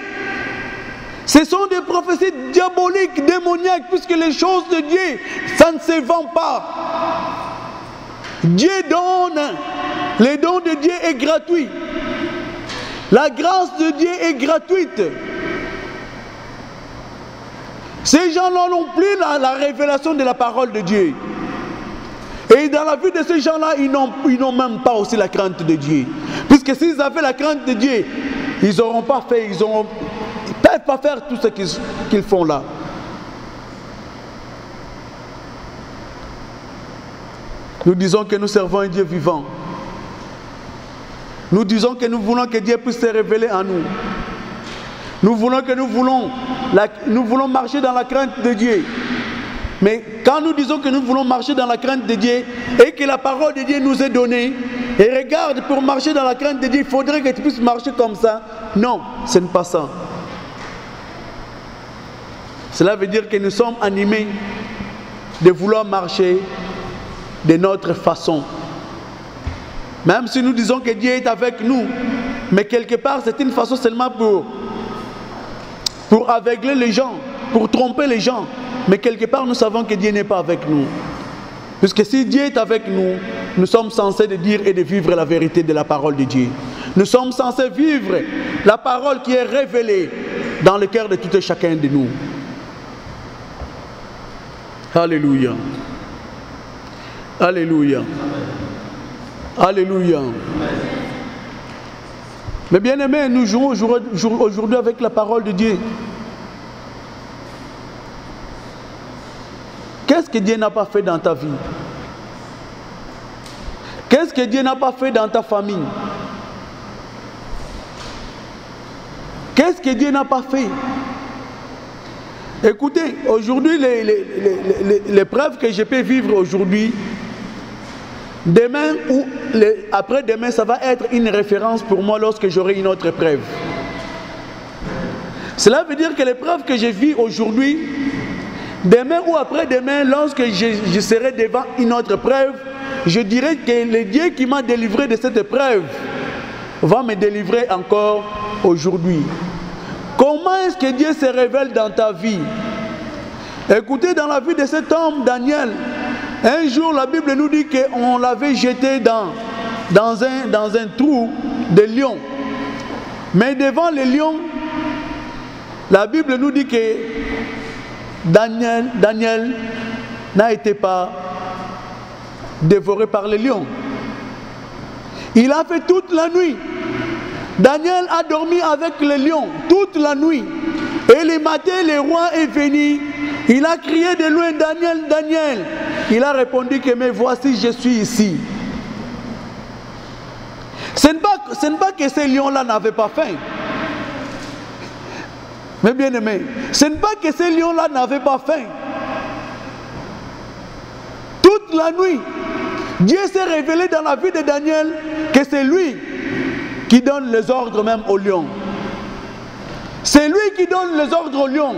ce sont des prophéties diaboliques, démoniaques, puisque les choses de Dieu, ça ne se vend pas. Dieu donne. Le don de Dieu est gratuit. La grâce de Dieu est gratuite. Ces gens-là n'ont plus la révélation de la parole de Dieu. Et dans la vie de ces gens-là, ils n'ont même pas aussi la crainte de Dieu. Puisque s'ils avaient la crainte de Dieu, ils n'auront pas fait, ils ne peuvent pas faire tout ce qu'ils font là. Nous disons que nous servons un Dieu vivant. Nous disons que nous voulons que Dieu puisse se révéler en nous. Nous voulons marcher dans la crainte de Dieu. Mais quand nous disons que nous voulons marcher dans la crainte de Dieu et que la parole de Dieu nous est donnée, et regarde, pour marcher dans la crainte de Dieu, il faudrait que tu puisses marcher comme ça. Non, ce n'est pas ça. Cela veut dire que nous sommes animés de vouloir marcher de notre façon. Même si nous disons que Dieu est avec nous, mais quelque part c'est une façon seulement pour aveugler les gens, pour tromper les gens. Mais quelque part nous savons que Dieu n'est pas avec nous. Puisque si Dieu est avec nous, nous sommes censés de dire et de vivre la vérité de la parole de Dieu. Nous sommes censés vivre la parole qui est révélée dans le cœur de tout et chacun de nous. Alléluia. Alléluia. Alléluia. Mais bien aimés, nous jouons aujourd'hui avec la parole de Dieu. Qu'est-ce que Dieu n'a pas fait dans ta vie? Qu'est-ce que Dieu n'a pas fait dans ta famille? Qu'est-ce que Dieu n'a pas fait? Écoutez, aujourd'hui, l'épreuve que je peux vivre aujourd'hui, demain ou après-demain, ça va être une référence pour moi lorsque j'aurai une autre épreuve. Cela veut dire que l'épreuve que je vis aujourd'hui Demain ou après-demain, lorsque je serai devant une autre preuve, je dirai que le Dieu qui m'a délivré de cette épreuve va me délivrer encore aujourd'hui. Comment est-ce que Dieu se révèle dans ta vie? Écoutez, dans la vie de cet homme, Daniel, un jour la Bible nous dit qu'on l'avait jeté dans un trou de lion. Mais devant les lions, la Bible nous dit que Daniel n'a été pas dévoré par les lions. Il a fait toute la nuit. Daniel a dormi avec les lions toute la nuit. Et le matin, le roi est venu. Il a crié de loin, Daniel, Daniel. Il a répondu que mais voici, je suis ici. Ce n'est pas que ces lions-là n'avaient pas faim. Mais bien aimé, ce n'est pas que ces lions-là n'avaient pas faim. Toute la nuit, Dieu s'est révélé dans la vie de Daniel que c'est lui qui donne les ordres même aux lions. C'est lui qui donne les ordres aux lions.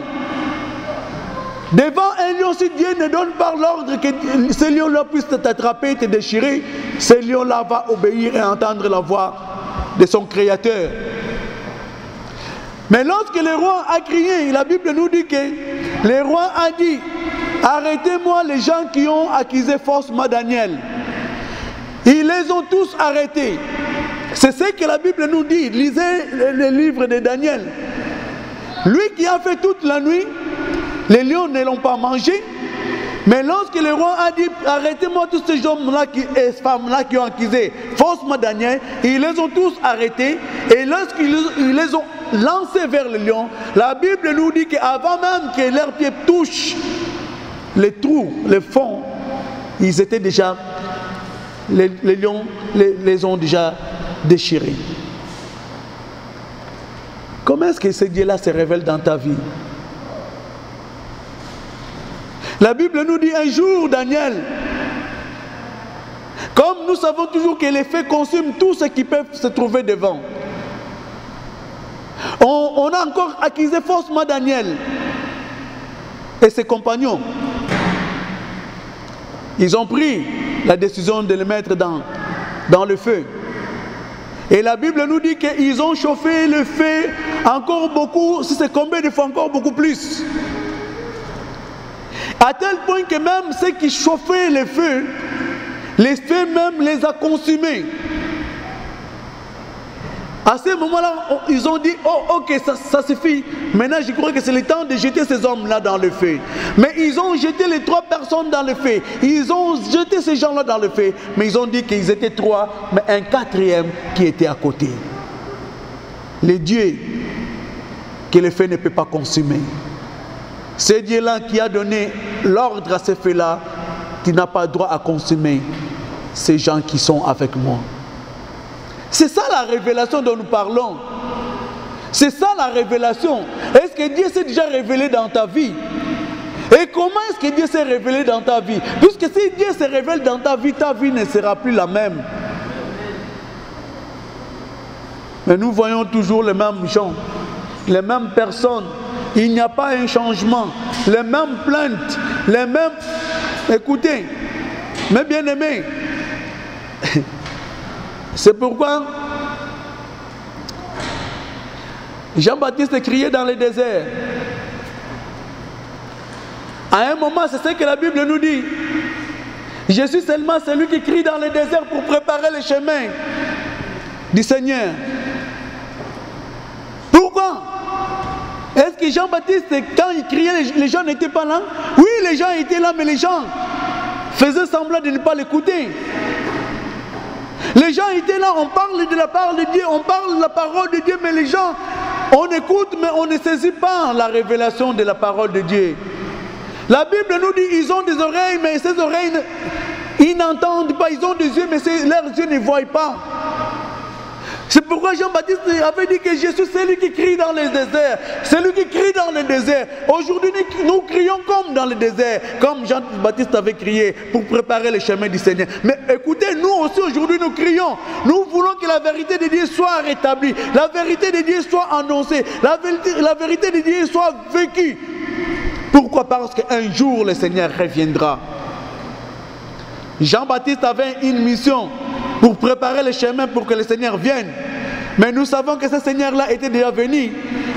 Devant un lion, si Dieu ne donne pas l'ordre que ce lion-là puisse t'attraper et te déchirer, ce lion-là va obéir et entendre la voix de son Créateur. Mais lorsque le roi a crié, la Bible nous dit que le roi a dit, arrêtez-moi les gens qui ont accusé faussement Daniel. Ils les ont tous arrêtés. C'est ce que la Bible nous dit. Lisez le livre de Daniel. Lui qui a fait toute la nuit, les lions ne l'ont pas mangé. Mais lorsque le roi a dit, arrêtez-moi tous ces hommes-là et ces femmes-là qui ont accusé faussement Daniel, ils les ont tous arrêtés. Et lorsqu'ils les ont lancés vers le lion, la Bible nous dit qu'avant même que leurs pieds touchent les trous, le fond, ils étaient déjà, les lions les ont déjà déchirés. Comment est-ce que ce Dieu-là se révèle dans ta vie? La Bible nous dit un jour, Daniel, comme nous savons toujours que les faits consument tout ce qui peut se trouver devant. On a encore accusé faussement Daniel et ses compagnons. Ils ont pris la décision de le mettre dans le feu. Et la Bible nous dit qu'ils ont chauffé le feu encore beaucoup, si c'est combien de fois, encore beaucoup plus. À tel point que même ceux qui chauffaient le feu même les a consumés. À ce moment-là, ils ont dit, oh ok, ça suffit. Maintenant, je crois que c'est le temps de jeter ces hommes-là dans le feu. Mais ils ont jeté les 3 personnes dans le feu. Ils ont jeté ces gens-là dans le feu. Mais ils ont dit qu'ils étaient 3, mais un 4e qui était à côté. Le Dieu que le feu ne peut pas consumer. C'est Dieu-là qui a donné l'ordre à ces feux-là, qui n'a pas droit à consumer ces gens qui sont avec moi. C'est ça la révélation dont nous parlons. C'est ça la révélation. Est-ce que Dieu s'est déjà révélé dans ta vie? Et comment est-ce que Dieu s'est révélé dans ta vie? Puisque si Dieu se révèle dans ta vie ne sera plus la même. Mais nous voyons toujours les mêmes gens, les mêmes personnes. Il n'y a pas un changement. Les mêmes plaintes, les mêmes... Écoutez, mes bien-aimés, c'est pourquoi Jean-Baptiste criait dans le désert. À un moment, c'est ce que la Bible nous dit. Je suis seulement celui qui crie dans le désert pour préparer le chemin du Seigneur. Pourquoi? Est-ce que Jean-Baptiste, quand il criait, les gens n'étaient pas là? Oui, les gens étaient là, mais les gens faisaient semblant de ne pas l'écouter. Les gens étaient là, on parle de la parole de Dieu, on parle de la parole de Dieu, mais les gens, on écoute, mais on ne saisit pas la révélation de la parole de Dieu. La Bible nous dit, ils ont des oreilles, mais ces oreilles, ils n'entendent pas. Ils ont des yeux, mais leurs yeux ne voient pas. C'est pourquoi Jean-Baptiste avait dit que Jésus, c'est lui qui crie dans le désert. C'est lui qui crie dans le désert. Aujourd'hui, nous crions comme dans le désert, comme Jean-Baptiste avait crié pour préparer le chemin du Seigneur. Mais écoutez, nous aussi aujourd'hui, nous crions. Nous voulons que la vérité de Dieu soit rétablie. La vérité de Dieu soit annoncée. La vérité de Dieu soit vécue. Pourquoi? Parce qu'un jour le Seigneur reviendra. Jean-Baptiste avait une mission pour préparer le chemin pour que le Seigneur vienne. Mais nous savons que ce Seigneur-là était déjà venu.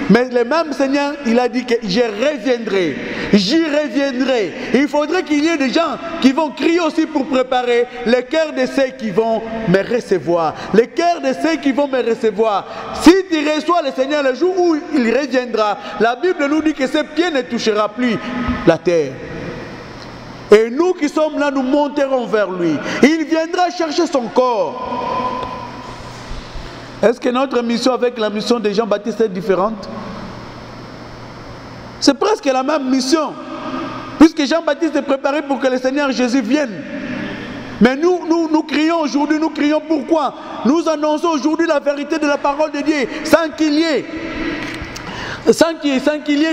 Mais le même Seigneur, il a dit que je reviendrai, j'y reviendrai. Il faudrait qu'il y ait des gens qui vont crier aussi pour préparer le cœur de ceux qui vont me recevoir. Le cœur de ceux qui vont me recevoir. Si tu reçois le Seigneur le jour où il reviendra, la Bible nous dit que ses pieds ne toucheront plus la terre. Et nous qui sommes là, nous monterons vers lui. Il viendra chercher son corps. Est-ce que notre mission avec la mission de Jean-Baptiste est différente? C'est presque la même mission. Puisque Jean-Baptiste est préparé pour que le Seigneur Jésus vienne. Mais nous crions aujourd'hui, nous crions pourquoi? Nous annonçons aujourd'hui la vérité de la parole de Dieu, sans qu'il y ait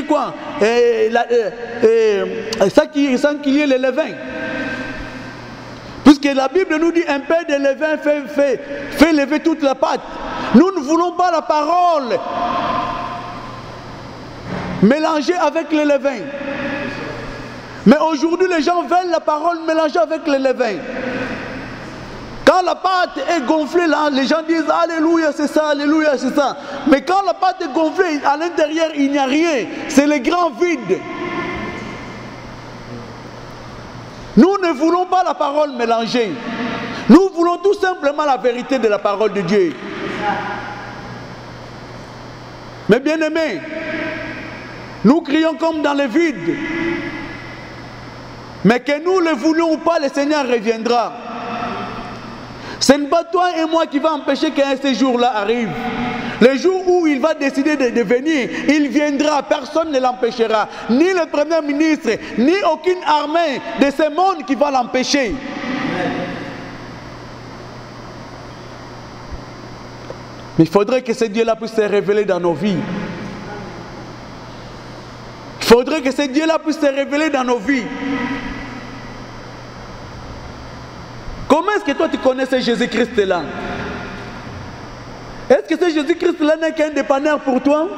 quoi? Sans qu'il y ait le levain. Puisque la Bible nous dit un peu de levain fait lever toute la pâte. Nous ne voulons pas la parole mélangée avec le levain. Mais aujourd'hui, les gens veulent la parole mélangée avec le levain. Quand la pâte est gonflée, là, les gens disent Alléluia, c'est ça, Alléluia, c'est ça. Mais quand la pâte est gonflée, à l'intérieur, il n'y a rien. C'est le grand vide. Nous ne voulons pas la parole mélangée. Nous voulons tout simplement la vérité de la parole de Dieu. Mais bien aimés, nous crions comme dans le vide. Mais que nous le voulons ou pas, le Seigneur reviendra. Ce n'est pas toi et moi qui va empêcher qu'un ce jour-là arrive. Le jour où il va décider de venir, il viendra, personne ne l'empêchera. Ni le Premier ministre, ni aucune armée de ce monde qui va l'empêcher. Mais il faudrait que ce Dieu-là puisse se révéler dans nos vies. Il faudrait que ce Dieu-là puisse se révéler dans nos vies. Comment est-ce que toi tu connais ce Jésus-Christ-là? Est-ce que ce Jésus-Christ-là n'est qu'un dépanneur pour toi?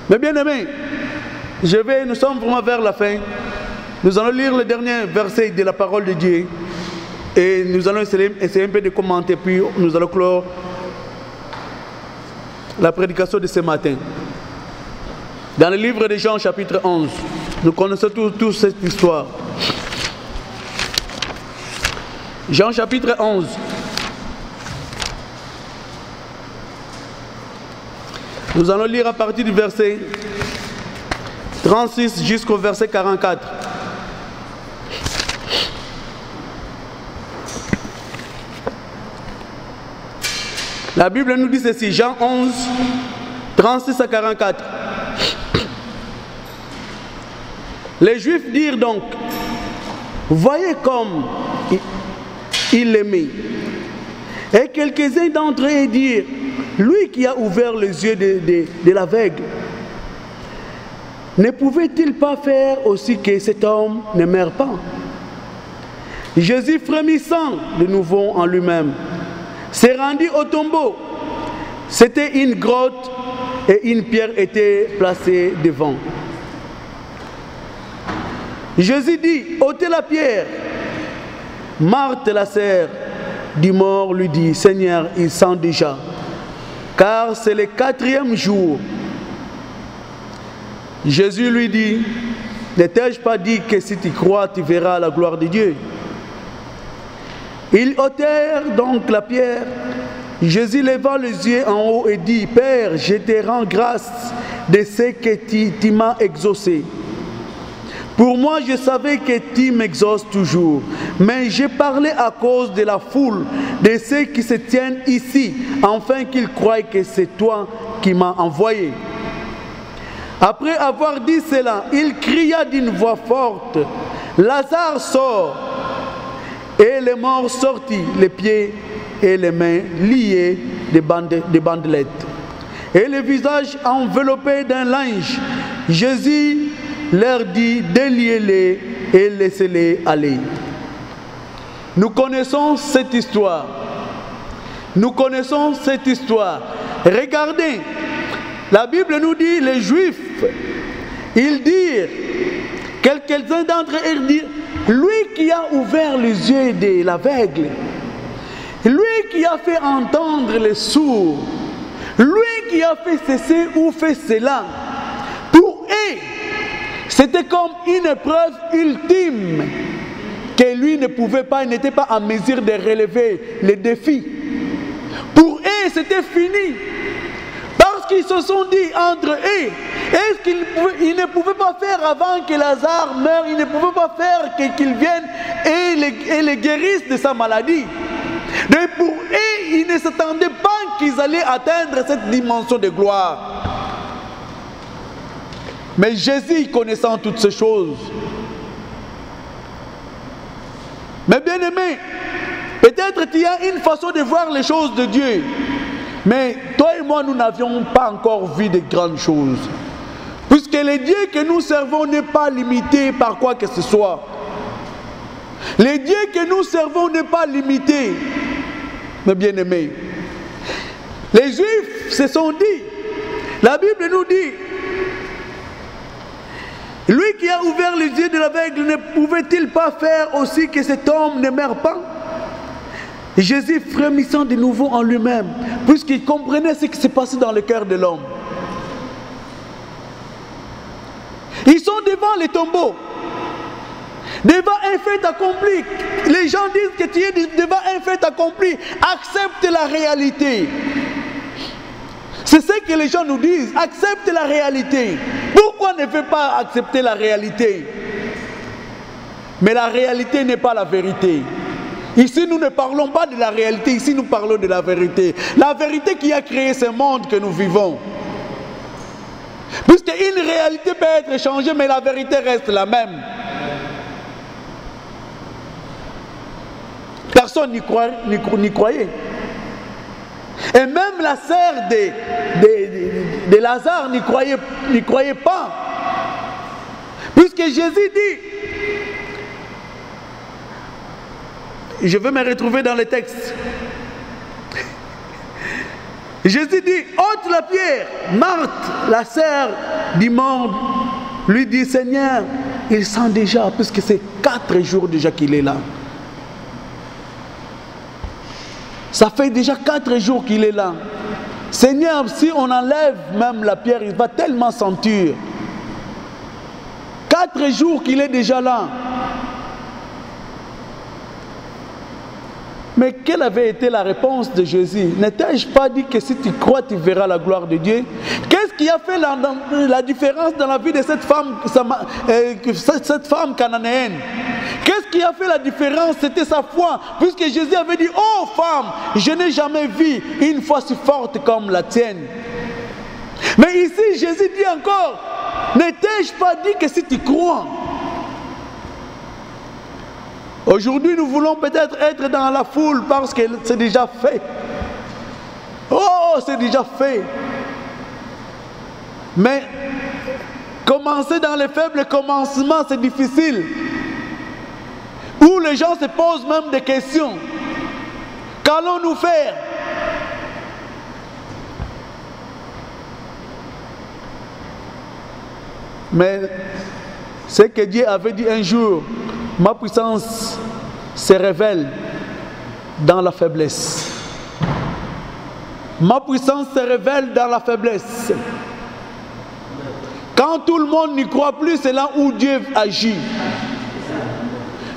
Mais bien aimé, nous sommes vraiment vers la fin. Nous allons lire le dernier verset de la parole de Dieu. Et nous allons essayer un peu de commenter, puis nous allons clore la prédication de ce matin. Dans le livre de Jean, chapitre 11, nous connaissons tous cette histoire. Jean, chapitre 11. Nous allons lire à partir du verset 36 jusqu'au verset 44. La Bible nous dit ceci, Jean 11, 36 à 44. Les Juifs dirent donc, voyez comme il l'aimait. Et quelques-uns d'entre eux dirent, lui qui a ouvert les yeux de l'aveugle, ne pouvait-il pas faire aussi que cet homme ne meure pas? Jésus, frémissant de nouveau en lui-même, s'est rendu au tombeau. C'était une grotte et une pierre était placée devant. Jésus dit, ôtez la pierre. Marthe, la sœur du mort, lui dit, Seigneur, il sent déjà, car c'est le 4e jour. Jésus lui dit, ne t'ai-je pas dit que si tu crois, tu verras la gloire de Dieu? Ils ôtèrent donc la pierre. Jésus leva les yeux en haut et dit, Père, je te rends grâce de ce que tu m'as exaucé. Pour moi, je savais que tu m'exauces toujours, mais j'ai parlé à cause de la foule, de ceux qui se tiennent ici, afin qu'ils croient que c'est toi qui m'as envoyé. Après avoir dit cela, il cria d'une voix forte, Lazare sort. Et les morts sortis, les pieds et les mains liés de bandelettes, et le visage enveloppé d'un linge. Jésus leur dit, déliez-les et laissez-les aller. Nous connaissons cette histoire. Nous connaissons cette histoire. Regardez, la Bible nous dit, les Juifs ils dirent, quelques-uns d'entre eux dirent, lui qui a ouvert les yeux de l'aveugle, lui qui a fait entendre les sourds, lui qui a fait ceci ou fait cela, pour eux, c'était comme une épreuve ultime que lui ne pouvait pas, il n'était pas en mesure de relever les défis. Pour eux, c'était fini. Parce qu'ils se sont dit entre eux, est-ce qu'ils ne pouvaient pas faire avant que Lazare meure, ils ne pouvaient pas faire qu'il vienne et les guérisse de sa maladie. Mais pour eux, ils ne s'attendaient pas qu'ils allaient atteindre cette dimension de gloire. Mais Jésus, connaissant toutes ces choses, mais bien aimé, peut-être qu'il y a une façon de voir les choses de Dieu. Mais toi et moi, nous n'avions pas encore vu de grandes choses. Puisque le Dieu que nous servons n'est pas limité par quoi que ce soit. Le Dieu que nous servons n'est pas limité. Mais bien aimé, les Juifs se sont dit, la Bible nous dit, lui qui a ouvert les yeux de l'aveugle, ne pouvait-il pas faire aussi que cet homme ne meure pas? Jésus frémissant de nouveau en lui-même, puisqu'il comprenait ce qui s'est passé dans le cœur de l'homme. Ils sont devant les tombeaux, devant un fait accompli. Les gens disent que tu es devant un fait accompli. Accepte la réalité. C'est ce que les gens nous disent. Accepte la réalité. Pourquoi ne veux pas accepter la réalité? Mais la réalité n'est pas la vérité. Ici, nous ne parlons pas de la réalité. Ici, nous parlons de la vérité. La vérité qui a créé ce monde que nous vivons. Puisqu'une réalité peut être changée, mais la vérité reste la même. Personne n'y croyait. Et même la sœur de Lazare n'y croyait pas. Puisque Jésus dit, je vais me retrouver dans le texte. Jésus dit, ôte la pierre. Marthe, la sœur du monde, lui dit, Seigneur, il sent déjà, puisque c'est 4 jours déjà qu'il est là. Ça fait déjà 4 jours qu'il est là. Seigneur, si on enlève même la pierre, il va tellement sentir. 4 jours qu'il est déjà là. Mais quelle avait été la réponse de Jésus? N'ai-je pas dit que si tu crois, tu verras la gloire de Dieu? Qu'est-ce qui a fait la différence dans la vie de cette femme cananéenne? Qu'est-ce qui a fait la différence? C'était sa foi. Puisque Jésus avait dit, oh femme, je n'ai jamais vu une foi si forte comme la tienne. Mais ici, Jésus dit encore, n'ai-je pas dit que si tu crois? Aujourd'hui, nous voulons peut-être être dans la foule parce que c'est déjà fait. Oh, c'est déjà fait. Mais commencer dans les faibles commencements, c'est difficile. Où les gens se posent même des questions. Qu'allons-nous faire? Mais ce que Dieu avait dit un jour, ma puissance se révèle dans la faiblesse. Ma puissance se révèle dans la faiblesse. Quand tout le monde n'y croit plus, c'est là où Dieu agit.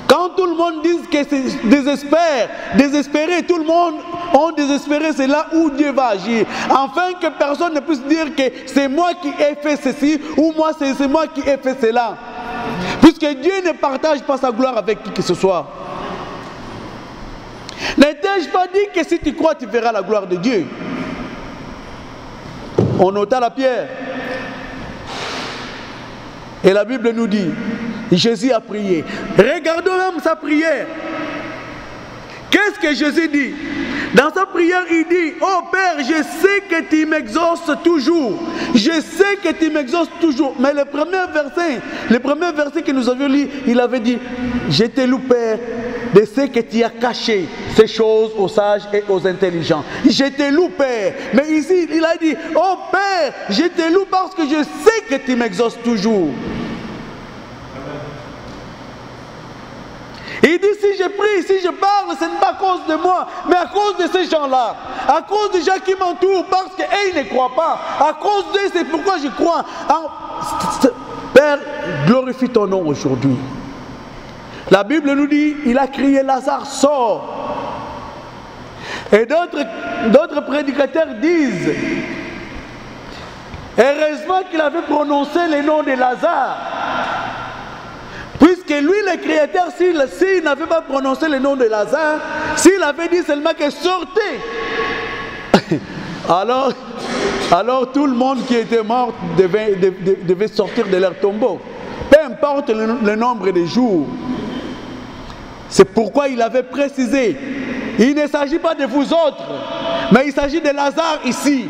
Quand tout le monde dit que c'est désespéré, tout le monde ont désespéré, c'est là où Dieu va agir. Afin que personne ne puisse dire que c'est moi qui ai fait ceci ou moi c'est moi qui ai fait cela. Puisque Dieu ne partage pas sa gloire avec qui que ce soit. N'ai-je pas dit que si tu crois, tu verras la gloire de Dieu? On ôta la pierre. Et la Bible nous dit, Jésus a prié. Regardons même sa prière. Qu'est-ce que Jésus dit? Dans sa prière, il dit, oh Père, je sais que tu m'exauces toujours. Je sais que tu m'exauces toujours. Mais le premier verset que nous avions lu, il avait dit, je te loue Père, de ce que tu as caché ces choses aux sages et aux intelligents. Je te loue, Père. Mais ici, il a dit, oh Père, je te loue parce que je sais que tu m'exauces toujours. Il dit, si je prie, si je parle, ce n'est pas à cause de moi, mais à cause de ces gens-là. À cause des gens qui m'entourent, parce qu'ils ne croient pas. À cause d'eux, c'est pourquoi je crois. Père, glorifie ton nom aujourd'hui. La Bible nous dit, il a crié, Lazare, sort. Et d'autres prédicateurs disent, heureusement qu'il avait prononcé le nom de Lazare. Puisque lui, le Créateur, s'il n'avait pas prononcé le nom de Lazare, s'il avait dit seulement que sortez, alors tout le monde qui était mort devait sortir de leur tombeau. Peu importe le nombre de jours. C'est pourquoi il avait précisé, il ne s'agit pas de vous autres, mais il s'agit de Lazare ici.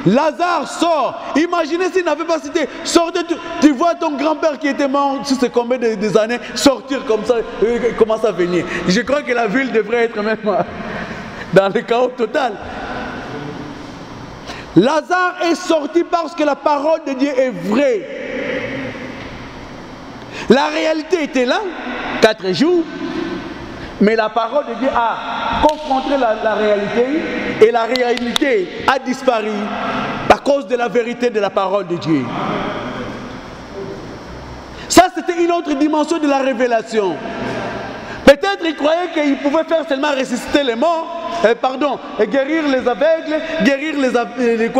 Lazare sort. Imaginez s'il n'avait pas cité, sortez, tu vois ton grand-père qui était mort, tu sais combien des années, sortir comme ça, il commence à venir. Je crois que la ville devrait être même dans le chaos total. Lazare est sorti parce que la parole de Dieu est vraie. La réalité était là, 4 jours, mais la parole de Dieu a confronté la réalité et la réalité a disparu à cause de la vérité de la parole de Dieu. Ça, c'était une autre dimension de la révélation. Peut-être il croyait qu'il pouvait faire seulement ressusciter les morts, guérir les aveugles, guérir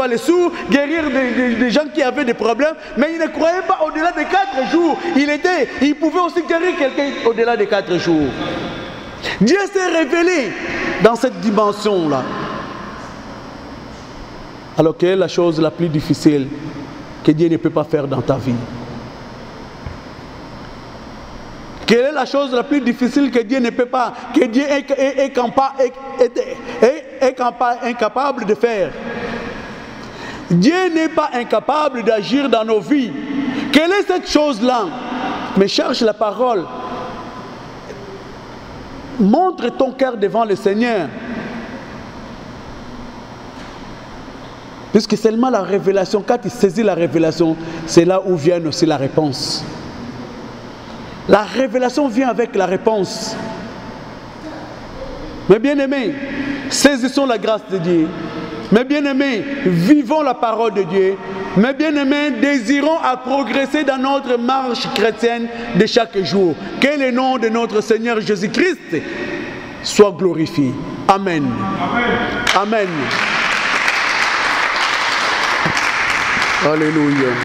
les sourds, guérir des gens qui avaient des problèmes, mais il ne croyait pas au-delà de 4 jours. Il pouvait aussi guérir quelqu'un au-delà de 4 jours. Dieu s'est révélé dans cette dimension-là. Alors quelle est la chose la plus difficile que Dieu ne peut pas faire dans ta vie? Quelle est la chose la plus difficile que Dieu ne peut pas, que Dieu est incapable de faire? Dieu n'est pas incapable d'agir dans nos vies. Quelle est cette chose-là? Mais cherche la parole. Montre ton cœur devant le Seigneur. Puisque seulement la révélation, quand tu saisis la révélation, c'est là où vient aussi la réponse. La révélation vient avec la réponse. Mes bien-aimés, saisissons la grâce de Dieu. Mes bien-aimés, vivons la parole de Dieu. Mes bien-aimés, désirons à progresser dans notre marche chrétienne de chaque jour. Que le nom de notre Seigneur Jésus-Christ soit glorifié. Amen. Amen. Amen. Alléluia.